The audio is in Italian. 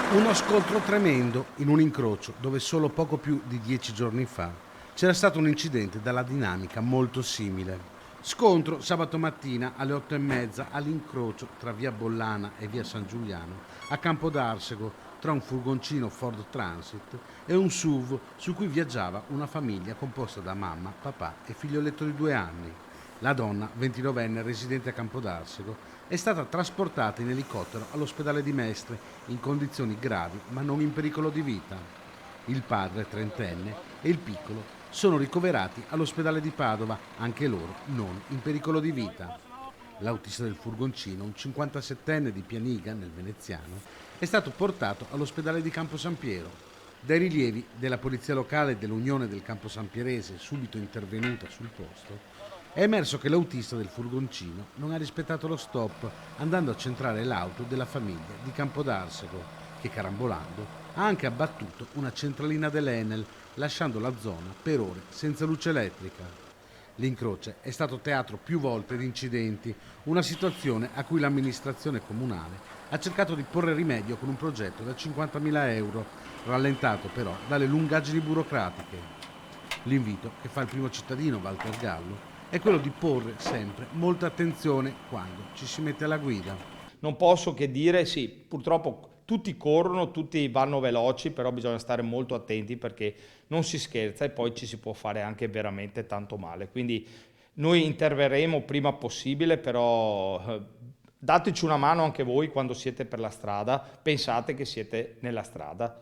Uno scontro tremendo in un incrocio dove solo poco più di 10 giorni fa c'era stato un incidente dalla dinamica molto simile. Scontro sabato mattina alle 8:30 all'incrocio tra via Bollana e via San Giuliano a Campo d'Arsego tra un furgoncino Ford Transit e un SUV su cui viaggiava una famiglia composta da mamma, papà e figlioletto di 2 anni. La donna, 29enne, residente a Campodarsego, è stata trasportata in elicottero all'ospedale di Mestre in condizioni gravi ma non in pericolo di vita. Il padre, 30enne, e il piccolo sono ricoverati all'ospedale di Padova, anche loro non in pericolo di vita. L'autista del furgoncino, un 57enne di Pianiga, nel Veneziano, è stato portato all'ospedale di Campo San Piero. Dai rilievi della polizia locale e dell'Unione del Campo Sampierese, subito intervenuta sul posto, è emerso che l'autista del furgoncino non ha rispettato lo stop, andando a centrare l'auto della famiglia di Campodarsego, che carambolando ha anche abbattuto una centralina dell'Enel, lasciando la zona per ore senza luce elettrica. L'incrocio è stato teatro più volte di incidenti, una situazione a cui l'amministrazione comunale ha cercato di porre rimedio con un progetto da 50.000 euro, rallentato però dalle lungaggini burocratiche. L'invito che fa il primo cittadino, Walter Gallo, è quello di porre sempre molta attenzione quando ci si mette alla guida. Non posso che dire, sì, purtroppo tutti corrono, tutti vanno veloci, però bisogna stare molto attenti perché non si scherza e poi ci si può fare anche veramente tanto male. Quindi noi interverremo prima possibile, però dateci una mano anche voi quando siete per la strada, pensate che siete nella strada.